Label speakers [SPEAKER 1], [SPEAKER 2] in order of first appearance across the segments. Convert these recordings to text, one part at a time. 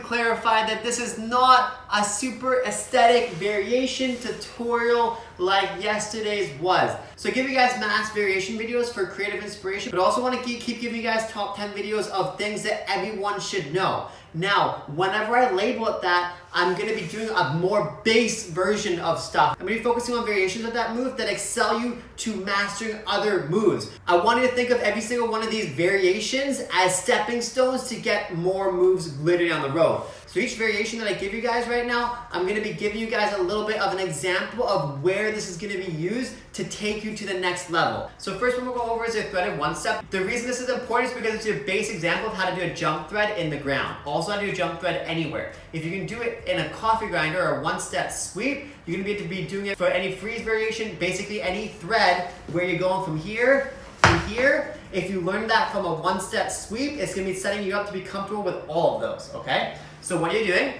[SPEAKER 1] clarify that this is not a super aesthetic variation tutorial like yesterday's was. So I give you guys mass variation videos for creative inspiration, but also want to keep giving you guys top 10 videos of things that everyone should know. Now, whenever I label it that, I'm going to be doing a more base version of stuff. I'm going to be focusing on variations of that move that excel you to mastering other moves. I want you to think of every single one of these variations as stepping stones to get more moves later down the road. So each variation that I give you guys right now, I'm going to be giving you guys a little bit of an example of where this is going to be used to take you to the next level. So first one we'll go over is a threaded one step. The reason this is important is because it's a base example of how to do a jump thread in the ground. Also how to do a jump thread anywhere. If you can do it in a coffee grinder or a one-step sweep, you're going to be able to be doing it for any freeze variation, basically any thread where you're going from here to here. If you learn that from a one-step sweep, it's going to be setting you up to be comfortable with all of those, okay? So what you're doing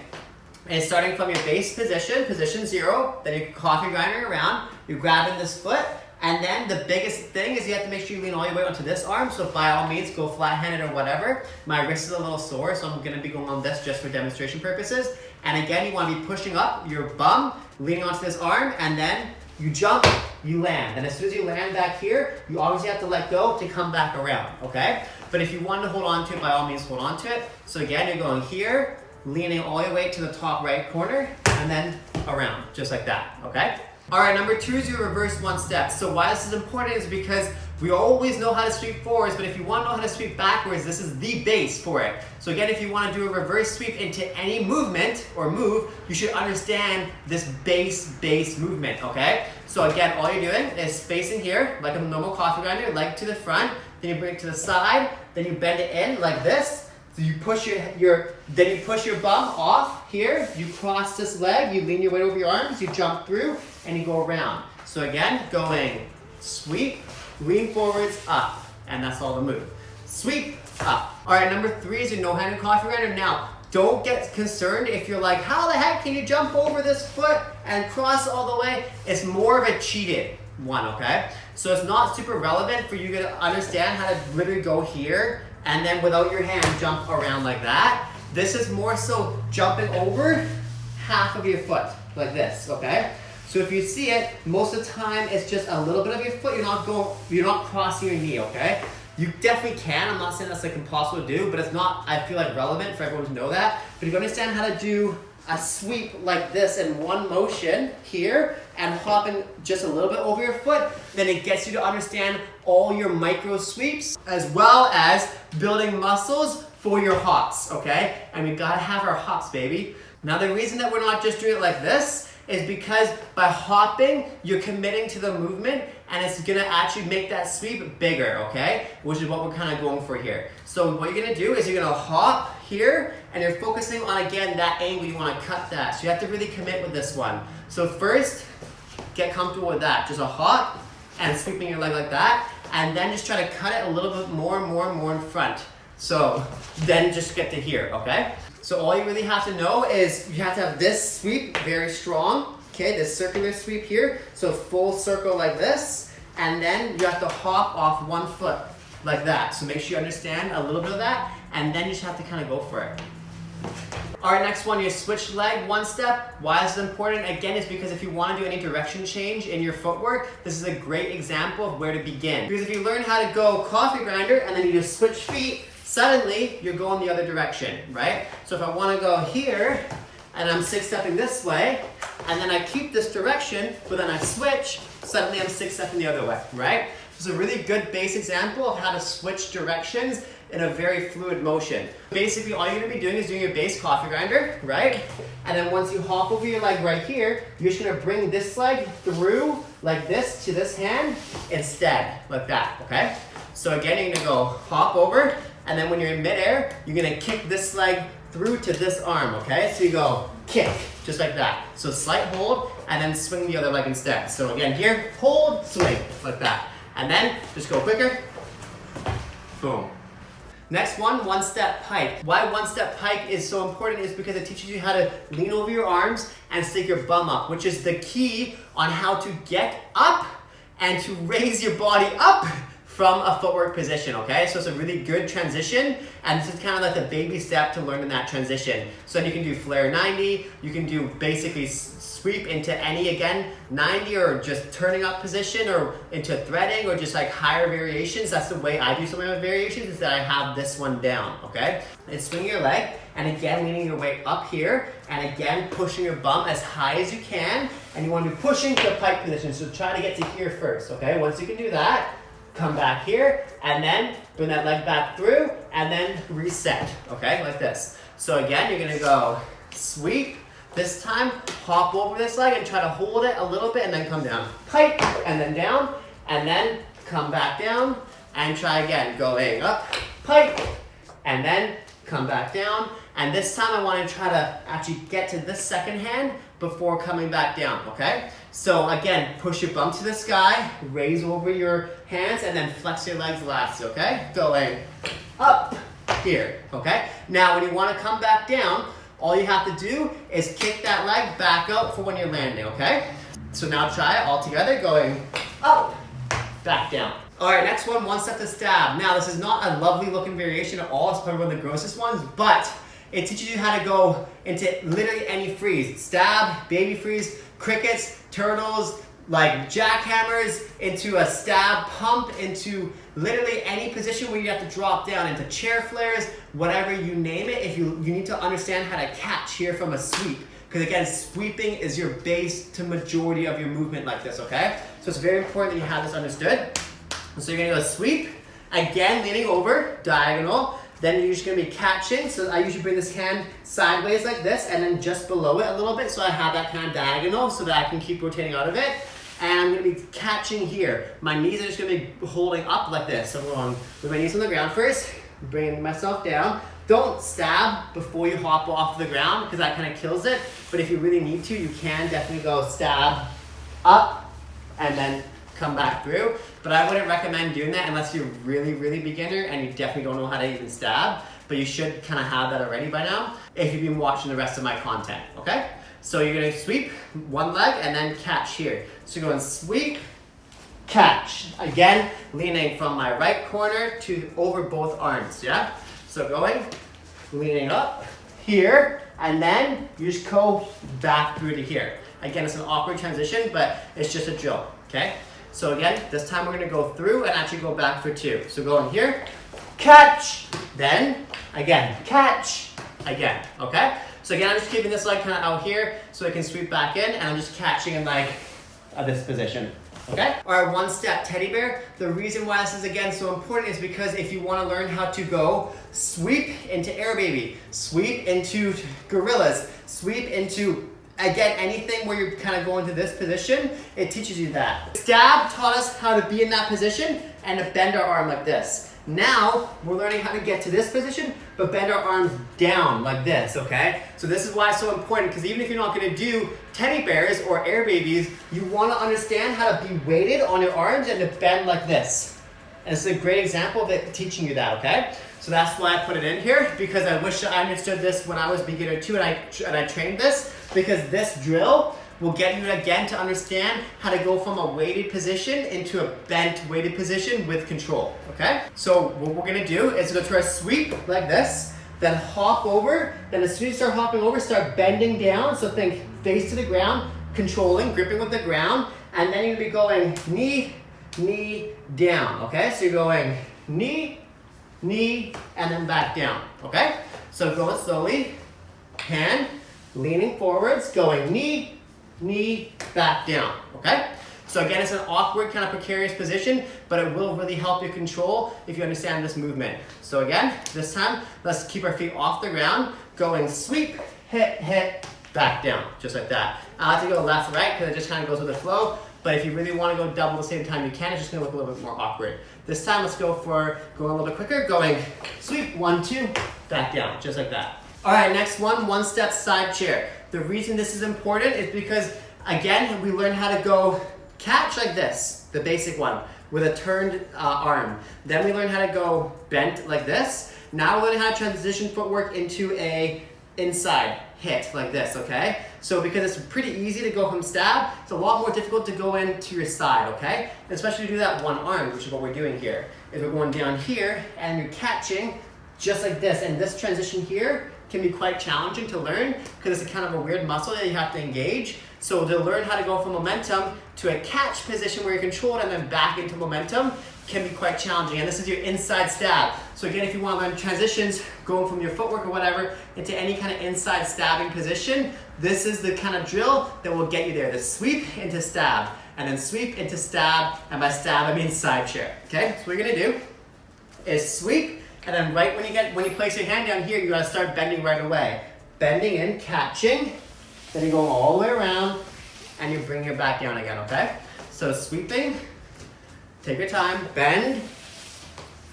[SPEAKER 1] is starting from your base position, position 0, then you're coffee grinding around, you're grabbing this foot, and then the biggest thing is you have to make sure you lean all your way onto this arm, so by all means go flat-handed or whatever. My wrist is a little sore, so I'm going to be going on this just for demonstration purposes. And again, you want to be pushing up your bum, leaning onto this arm, and then you jump, you land. And as soon as you land back here, you obviously have to let go to come back around, okay? But if you want to hold on to it, by all means hold on to it. So again, you're going here, leaning all your way to the top right corner, and then around, just like that, okay? All right, number 2 is your reverse one step. So why this is important is because we always know how to sweep forwards, but if you want to know how to sweep backwards, this is the base for it. So again, if you want to do a reverse sweep into any movement or move, you should understand this base movement, okay? So again, all you're doing is spacing here, like a normal coffee grinder, leg to the front, then you bring it to the side, then you bend it in like this. So you push then you push your bum off here, you cross this leg, you lean your weight over your arms, you jump through, and you go around. So again, going sweep, lean forwards, up, and that's all the move. Sweep, up. All right, number 3 is your no-handed coffee grinder. Now, don't get concerned if you're like, how the heck can you jump over this foot and cross all the way? It's more of a cheated one, okay? So it's not super relevant for you to understand how to literally go here and then without your hand jump around like that. This is more so jumping over half of your foot, like this, okay? So if you see it, most of the time it's just a little bit of your foot, you're not crossing your knee, okay? You definitely can, I'm not saying that's like impossible to do, but it's not, I feel like, relevant for everyone to know that. But if you understand how to do a sweep like this in one motion here and hopping just a little bit over your foot, then it gets you to understand all your micro sweeps as well as building muscles for your hops, okay? And we gotta have our hops, baby. Now the reason that we're not just doing it like this is because by hopping, you're committing to the movement and it's gonna actually make that sweep bigger, okay? Which is what we're kind of going for here. So what you're gonna do is you're gonna hop here and you're focusing on, again, that angle, you wanna cut that. So you have to really commit with this one. So first, get comfortable with that. Just a hop and sweeping your leg like that, and then just try to cut it a little bit more in front. So then just get to here, okay? So all you really have to know is you have to have this sweep very strong, okay? This circular sweep here, so full circle like this, and then you have to hop off one foot like that. So make sure you understand a little bit of that, and then you just have to kind of go for it. All right, next one, your switch leg one step. Why is it important? Again, it's because if you want to do any direction change in your footwork, this is a great example of where to begin. Because if you learn how to go coffee grinder and then you just switch feet, suddenly you're going the other direction, right? So if I want to go here and I'm 6-stepping this way, and then I keep this direction, but then I switch, suddenly I'm 6-stepping the other way, right? This is a really good base example of how to switch directions in a very fluid motion. Basically, all you're gonna be doing is doing your base coffee grinder, right? And then once you hop over your leg right here, you're just gonna bring this leg through like this to this hand instead, like that, okay? So again, you're gonna go hop over, and then when you're in midair, you're gonna kick this leg through to this arm, okay? So you go kick, just like that. So slight hold, and then swing the other leg instead. So again, here, hold, swing, like that. And then just go quicker, boom. Next one step pike. Why one step pike is so important is because it teaches you how to lean over your arms and stick your bum up, which is the key on how to get up and to raise your body up from a footwork position, okay? So it's a really good transition, and this is kind of like the baby step to learning that transition. So then you can do flare 90, you can do basically sweep into any, again, 90 or just turning up position or into threading or just like higher variations. That's the way I do some of my variations, is that I have this one down, okay? And swing your leg, and again, leaning your weight up here, and again, pushing your bum as high as you can, and you want to be pushing to a pike position, so try to get to here first, okay? Once you can do that, come back here, and then bring that leg back through, and then reset, okay, like this. So again, you're gonna go sweep. This time, hop over this leg and try to hold it a little bit, and then come down. Pike, and then down, and then come back down, and try again. Going up, pike, and then come back down. And this time I want to try to actually get to this second hand before coming back down, okay? So again, push your bum to the sky, raise over your hands, and then flex your legs last, okay? Going up here, okay? Now when you want to come back down, all you have to do is kick that leg back out for when you're landing, okay? So now try it all together, going up, back down. All right, next one step to stab. Now this is not a lovely looking variation at all, it's probably one of the grossest ones, but it teaches you how to go into literally any freeze. Stab, baby freeze, crickets, turtles, like jackhammers, into a stab, pump, into literally any position where you have to drop down, into chair flares, whatever you name it. If you need to understand how to catch here from a sweep. Because again, sweeping is your base to majority of your movement like this, okay? So it's very important that you have this understood. So you're gonna go sweep, again leaning over, diagonal, then you're just gonna be catching. So I usually bring this hand sideways like this, and then just below it a little bit, so I have that kind of diagonal so that I can keep rotating out of it. And I'm gonna be catching here. My knees are just gonna be holding up like this. So I'm going with my knees on the ground first, bringing myself down. Don't stab before you hop off the ground, because that kind of kills it. But if you really need to, you can definitely go stab up and then come back through. But I wouldn't recommend doing that unless you're really, really beginner and you definitely don't know how to even stab. But you should kind of have that already by now if you've been watching the rest of my content, okay? So you're gonna sweep one leg and then catch here. So you're going sweep, catch. Again, leaning from my right corner to over both arms, yeah? So going, leaning up here, and then you just go back through to here. Again, it's an awkward transition, but it's just a drill, okay? So again, this time we're gonna go through and actually go back for two. So going here, catch, then again, catch, again, okay? So again, I'm just keeping this leg kind of out here so I can sweep back in, and I'm just catching in like this position, okay? All right, one step teddy bear. The reason why this is again so important is because if you wanna learn how to go sweep into air baby, sweep into gorillas, sweep into, again, anything where you're kind of going to this position, it teaches you that. Stab taught us how to be in that position and to bend our arm like this. Now, we're learning how to get to this position, but bend our arms down like this, okay? So this is why it's so important, because even if you're not gonna do teddy bears or air babies, you wanna understand how to be weighted on your arms and to bend like this. And it's a great example of it teaching you that, okay? So that's why I put it in here, because I wish I understood this when I was beginner too, and I trained this, because this drill will get you again to understand how to go from a weighted position into a bent weighted position with control, okay? So what we're gonna do is go to our sweep like this, then hop over, then as soon as you start hopping over, start bending down, so think face to the ground, controlling, gripping with the ground, and then you're gonna be going knee, knee, down, okay? So you're going knee, knee, and then back down, okay? So going slowly, hand, leaning forwards, going knee, knee, back down, okay? So again, it's an awkward, kind of precarious position, but it will really help you control if you understand this movement. So again, this time, let's keep our feet off the ground, going sweep, hit, back down, just like that. I like to go left, right, because it just kind of goes with the flow, but if you really want to go double at the same time, you can. It's just going to look a little bit more awkward. This time, let's go for going a little bit quicker, going sweep, 1, 2, back down, just like that. All right, next one step side chair. The reason this is important is because, again, we learn how to go catch like this, the basic one, with a turned arm. Then we learn how to go bent like this. Now we're learning how to transition footwork into a inside hit like this, okay? So because it's pretty easy to go from stab, it's a lot more difficult to go into your side, okay? And especially to do that one arm, which is what we're doing here. Is we're going down here and you're catching just like this. And this transition here can be quite challenging to learn because it's a kind of a weird muscle that you have to engage. So to learn how to go from momentum to a catch position where you control it and then back into momentum can be quite challenging. And this is your inside stab. So again, if you want to learn transitions, going from your footwork or whatever into any kind of inside stabbing position, this is the kind of drill that will get you there. The sweep into stab, and then sweep into stab, and by stab I mean side chair. Okay, so what you're gonna do is sweep, and then right when you place your hand down here, you gotta start bending right away. Bending in, catching, then you're going all the way around, and you bring it back down again, okay? So sweeping, take your time, bend,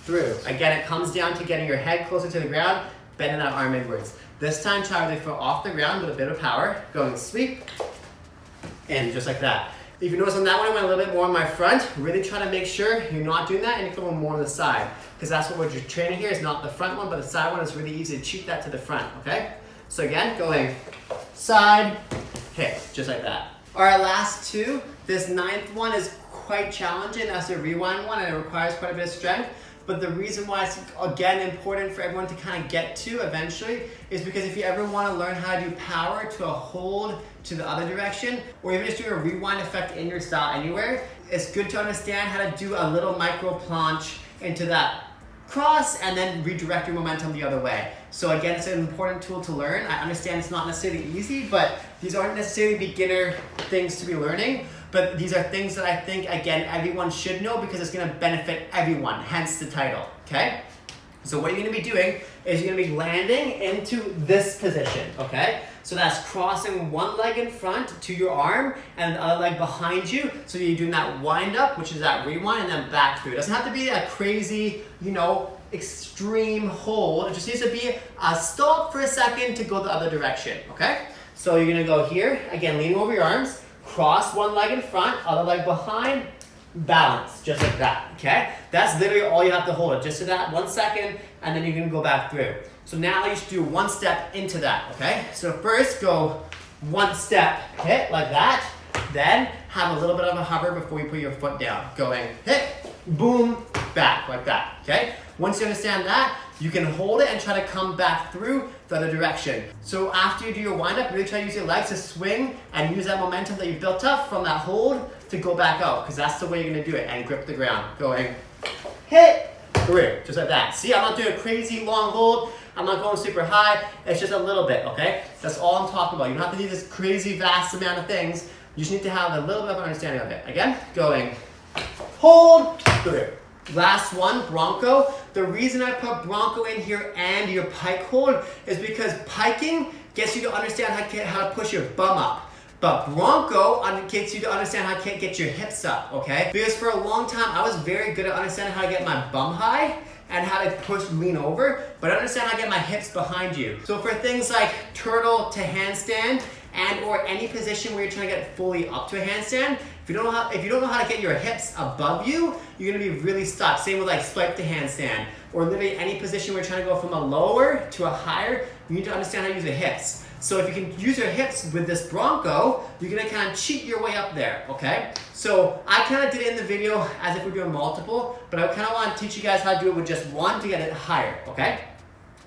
[SPEAKER 1] through. Again, it comes down to getting your head closer to the ground, bending that arm inwards. This time, try with your foot off the ground with a bit of power, going sweep, in, just like that. If you notice on that one, I went a little bit more on my front. Really try to make sure you're not doing that and you're going more on the side, because that's what we're training here, is not the front one, but the side one. Is really easy to cheat that to the front, okay? So again, going side, hit, just like that. All right, last two. This ninth one is quite challenging. That's a rewind one, and it requires quite a bit of strength. But the reason why it's, again, important for everyone to kind of get to eventually is because if you ever want to learn how to do power to a hold to the other direction, or even just do a rewind effect in your style anywhere, it's good to understand how to do a little micro plunge into that cross and then redirect your momentum the other way. So again, it's an important tool to learn. I understand it's not necessarily easy, but these aren't necessarily beginner things to be learning. But these are things that I think, again, everyone should know because it's gonna benefit everyone, hence the title, okay? So what you're gonna be doing is you're gonna be landing into this position, okay? So that's crossing one leg in front to your arm and the other leg behind you. So you're doing that wind up, which is that rewind, and then back through. It doesn't have to be a crazy, extreme hold. It just needs to be a stop for a second to go the other direction, okay? So you're gonna go here, again, leaning over your arms, cross one leg in front, other leg behind, balance, just like that, okay? That's literally all you have to hold it, just to that 1 second, and then you're gonna go back through. So now you should do one step into that, okay? So first go one step, hit like that, then have a little bit of a hover before you put your foot down. Going hit, boom, back, like that, okay? Once you understand that, you can hold it and try to come back through the other direction. So after you do your wind up, really try to use your legs to swing and use that momentum that you built up from that hold to go back out, because that's the way you're gonna do it, and grip the ground. Going hit, through, just like that. See, I'm not doing a crazy long hold. I'm not going super high. It's just a little bit, okay? That's all I'm talking about. You don't have to do this crazy vast amount of things. You just need to have a little bit of an understanding of it. Again, going hold, through. Last one, Bronco. The reason I put Bronco in here and your pike hold is because piking gets you to understand how to push your bum up. But Bronco gets you to understand how to get your hips up, okay? Because for a long time, I was very good at understanding how to get my bum high and how to push, lean over, but I understand how to get my hips behind you. So for things like turtle to handstand and or any position where you're trying to get fully up to a handstand, if you don't know how to get your hips above you, you're gonna be really stuck. Same with like split to handstand, or literally any position where you're trying to go from a lower to a higher, you need to understand how to use the hips. So if you can use your hips with this Bronco, you're gonna kind of cheat your way up there, okay? So I kind of did it in the video as if we're doing multiple, but I kind of want to teach you guys how to do it with just one to get it higher, okay?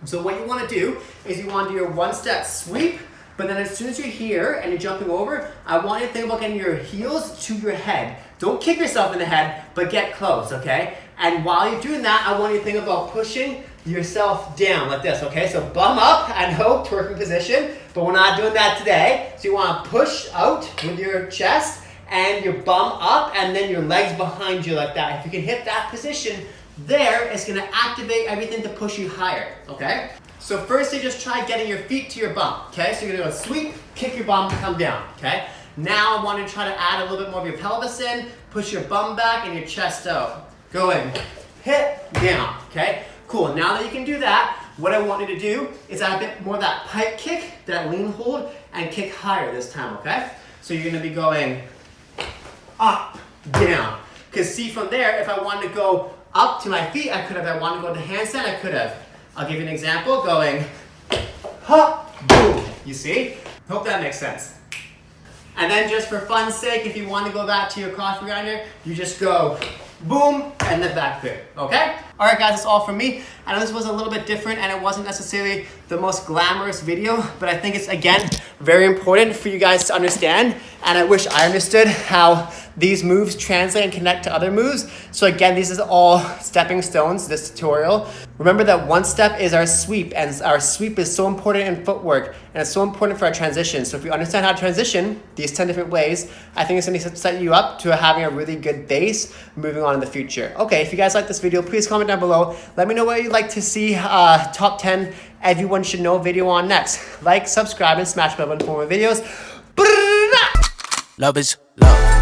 [SPEAKER 1] So what you want to do is you want to do your one-step sweep, but then as soon as you're here and you're jumping over, I want you to think about getting your heels to your head. Don't kick yourself in the head, but get close, okay? And while you're doing that, I want you to think about pushing yourself down like this, okay? So bum up, I know, twerking position, but we're not doing that today. So you want to push out with your chest and your bum up and then your legs behind you like that. If you can hit that position there, it's gonna activate everything to push you higher, okay? So first you just try getting your feet to your bum, okay? So you're gonna go sweep, kick your bum, come down, okay? Now I want to try to add a little bit more of your pelvis in, push your bum back and your chest out. Going, hit, down, okay? Cool, now that you can do that, what I want you to do is add a bit more of that pike kick, that lean hold, and kick higher this time, okay? So you're gonna be going up, down. Because see from there, if I wanted to go up to my feet, I could have. If I wanted to go to handstand, I could have. I'll give you an example, going, hop, boom. You see? Hope that makes sense. And then just for fun's sake, if you want to go back to your coffee grinder, you just go boom, and then back there, okay? All right, guys, that's all from me. I know this was a little bit different and it wasn't necessarily the most glamorous video, but I think it's, again, very important for you guys to understand. And I wish I understood how these moves translate and connect to other moves. So again, these is all stepping stones, this tutorial. Remember that one step is our sweep, and our sweep is so important in footwork, and it's so important for our transition. So if you understand how to transition these 10 different ways, I think it's gonna set you up to having a really good base moving on in the future. Okay, if you guys like this video, please comment down below. Let me know what you'd like to see top 10 everyone should know video on next. Like, subscribe, and smash the bell button for more videos.
[SPEAKER 2] Love is love.